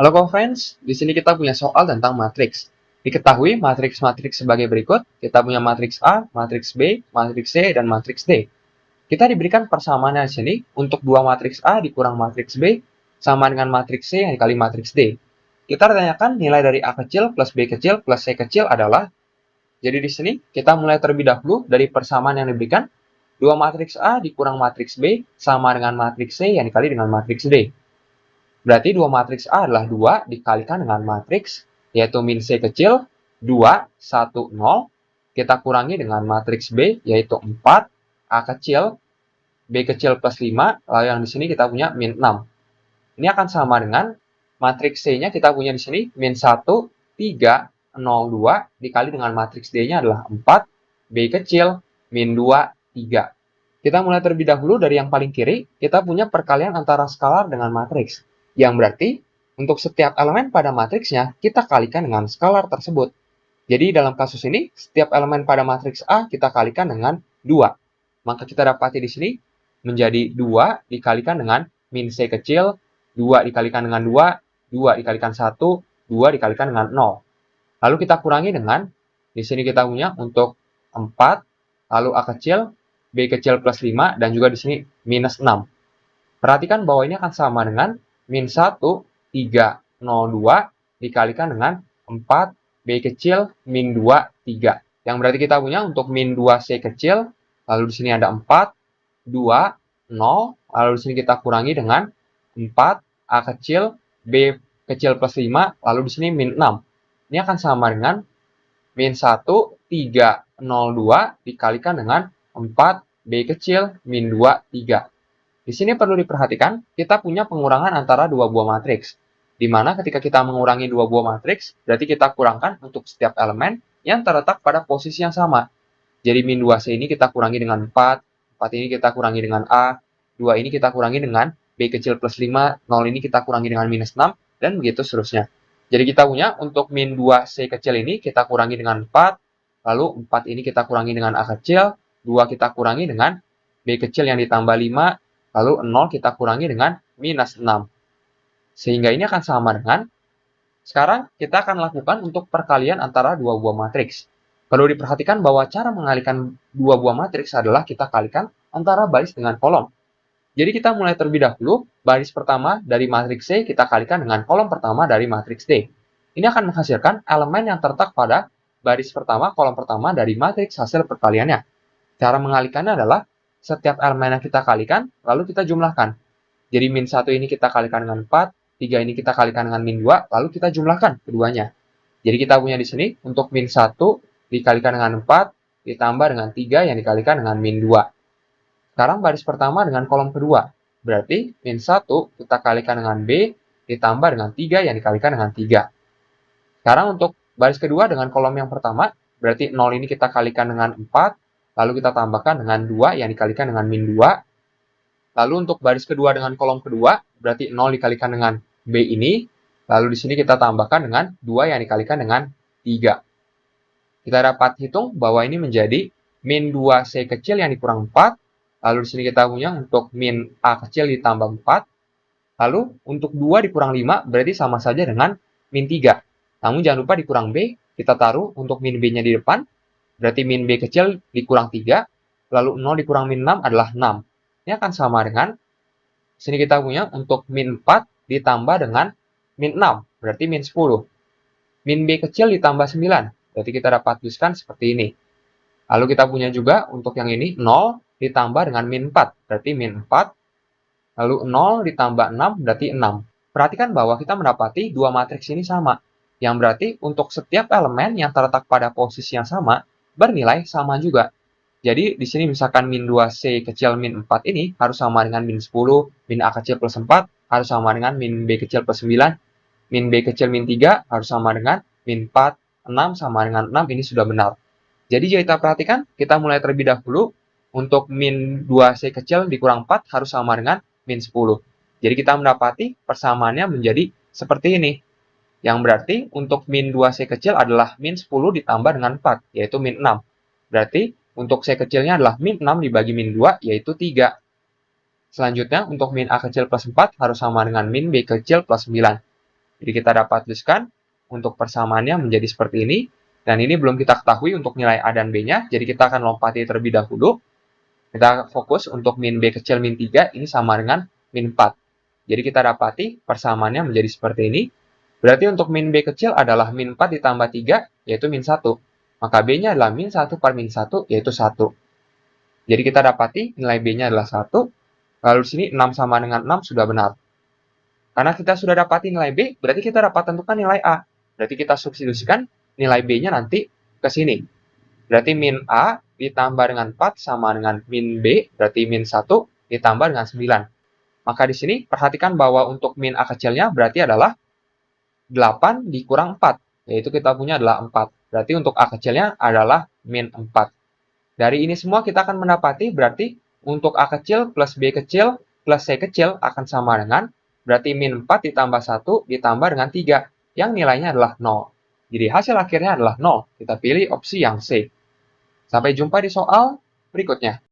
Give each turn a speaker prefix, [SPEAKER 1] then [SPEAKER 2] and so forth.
[SPEAKER 1] Halo friends, di sini kita punya soal tentang matriks. Diketahui matriks-matriks sebagai berikut. Kita punya matriks A, matriks B, matriks C, dan matriks D. Kita diberikan persamaan di sini untuk dua matriks A dikurang matriks B sama dengan matriks C yang dikali matriks D. Kita tanyakan nilai dari A kecil plus B kecil plus C kecil adalah. Jadi di sini kita mulai terlebih dahulu dari persamaan yang diberikan. Dua matriks A dikurang matriks B sama dengan matriks C yang dikali dengan matriks D. Berarti dua matriks A adalah 2 dikalikan dengan matriks, yaitu min C kecil, 2, 1, 0. Kita kurangi dengan matriks B, yaitu 4, A kecil, B kecil plus 5, lalu yang di sini kita punya min 6. Ini akan sama dengan matriks C-nya kita punya di sini, min 1, 3, 0, 2, dikali dengan matriks D-nya adalah 4, B kecil, min 2, 3. Kita mulai terlebih dahulu dari yang paling kiri, kita punya perkalian antara skalar dengan matriks. Yang berarti, untuk setiap elemen pada matriksnya, kita kalikan dengan skalar tersebut. Jadi dalam kasus ini, setiap elemen pada matriks A kita kalikan dengan 2. Maka kita dapati di sini menjadi 2 dikalikan dengan min C kecil, 2 dikalikan dengan 2, 2 dikalikan 1, 2 dikalikan dengan 0. Lalu kita kurangi dengan, di sini kita punya untuk 4, lalu A kecil, B kecil plus 5, dan juga di sini minus 6. Perhatikan bahwa ini akan sama dengan min 1, 3, 0, 2 dikalikan dengan 4, B kecil, min 2, 3. Yang berarti kita punya untuk min 2 C kecil, lalu di sini ada 4, 2, 0, lalu di sini kita kurangi dengan 4, A kecil, B kecil plus 5, lalu di sini min 6. Ini akan sama dengan min 1, 3, 0, 2 dikalikan dengan 4, B kecil, min 2, 3. Di sini perlu diperhatikan, kita punya pengurangan antara dua buah matriks. Di mana ketika kita mengurangi dua buah matriks, berarti kita kurangkan untuk setiap elemen yang terletak pada posisi yang sama. Jadi min 2C ini kita kurangi dengan 4, 4 ini kita kurangi dengan A, 2 ini kita kurangi dengan B kecil plus 5, 0 ini kita kurangi dengan minus 6, dan begitu seterusnya. Jadi kita punya untuk min 2C kecil ini kita kurangi dengan 4, lalu 4 ini kita kurangi dengan A kecil, 2 kita kurangi dengan B kecil yang ditambah 5, lalu 0 kita kurangi dengan minus 6. Sehingga ini akan sama dengan, sekarang kita akan lakukan untuk perkalian antara dua buah matriks. Perlu diperhatikan bahwa cara mengalihkan dua buah matriks adalah kita kalikan antara baris dengan kolom. Jadi kita mulai terlebih dahulu, baris pertama dari matriks C kita kalikan dengan kolom pertama dari matriks D. Ini akan menghasilkan elemen yang terletak pada baris pertama, kolom pertama dari matriks hasil perkaliannya. Cara mengalihkannya adalah setiap elemen yang kita kalikan, lalu kita jumlahkan. Jadi min 1 ini kita kalikan dengan 4, 3 ini kita kalikan dengan min 2, lalu kita jumlahkan keduanya. Jadi kita punya di sini untuk min 1 dikalikan dengan 4, ditambah dengan 3 yang dikalikan dengan min 2. Sekarang baris pertama dengan kolom kedua. Berarti min 1 kita kalikan dengan B, ditambah dengan 3 yang dikalikan dengan 3. Sekarang untuk baris kedua dengan kolom yang pertama, berarti 0 ini kita kalikan dengan 4, lalu kita tambahkan dengan 2 yang dikalikan dengan min 2. Lalu untuk baris kedua dengan kolom kedua, berarti 0 dikalikan dengan B ini. Lalu di sini kita tambahkan dengan 2 yang dikalikan dengan 3. Kita dapat hitung bahwa ini menjadi min 2C kecil yang dikurang 4. Lalu di sini kita punya untuk min A kecil ditambah 4. Lalu untuk 2 dikurang 5 berarti sama saja dengan min 3. Namun jangan lupa dikurang B, kita taruh untuk min B-nya di depan. Berarti min B kecil dikurang 3, lalu 0 dikurang min 6 adalah 6. Ini akan sama dengan, sini kita punya untuk min 4 ditambah dengan min 6, berarti min 10. Min B kecil ditambah 9, berarti kita dapat tuliskan seperti ini. Lalu kita punya juga untuk yang ini, 0 ditambah dengan min 4, berarti min 4. Lalu 0 ditambah 6, berarti 6. Perhatikan bahwa kita mendapati dua matriks ini sama. Yang berarti untuk setiap elemen yang terletak pada posisi yang sama, bernilai sama juga. Jadi di sini misalkan min 2C kecil min 4 ini harus sama dengan min 10, min A kecil plus 4 harus sama dengan min B kecil plus 9, min B kecil min 3 harus sama dengan min 4, 6 sama dengan 6, ini sudah benar. Jadi kita perhatikan, kita mulai terlebih dahulu untuk min 2C kecil dikurang 4 harus sama dengan min 10. Jadi kita mendapati persamaannya menjadi seperti ini. Yang berarti untuk min 2C kecil adalah min 10 ditambah dengan 4, yaitu min 6. Berarti untuk C kecilnya adalah min 6 dibagi min 2, yaitu 3. Selanjutnya, untuk min A kecil plus 4 harus sama dengan min B kecil plus 9. Jadi kita dapat tuliskan untuk persamaannya menjadi seperti ini. Dan ini belum kita ketahui untuk nilai A dan B-nya, jadi kita akan lompati terlebih dahulu. Kita fokus untuk min B kecil min 3, ini sama dengan min 4. Jadi kita dapati persamaannya menjadi seperti ini. Berarti untuk min B kecil adalah min 4 ditambah 3, yaitu min 1. Maka B-nya adalah min 1 per min 1, yaitu 1. Jadi kita dapati nilai B-nya adalah 1. Lalu di sini 6 sama dengan 6 sudah benar. Karena kita sudah dapati nilai B, berarti kita dapat tentukan nilai A. Berarti kita substitusikan nilai B-nya nanti ke sini. Berarti min A ditambah dengan 4 sama dengan min B, berarti min 1 ditambah dengan 9. Maka di sini perhatikan bahwa untuk min A kecilnya berarti adalah 8 dikurang 4, yaitu kita punya adalah 4. Berarti untuk A kecilnya adalah min 4. Dari ini semua kita akan mendapati berarti untuk A kecil plus B kecil plus C kecil akan sama dengan berarti min 4 ditambah 1 ditambah dengan 3, yang nilainya adalah 0. Jadi hasil akhirnya adalah 0. Kita pilih opsi yang C. Sampai jumpa di soal berikutnya.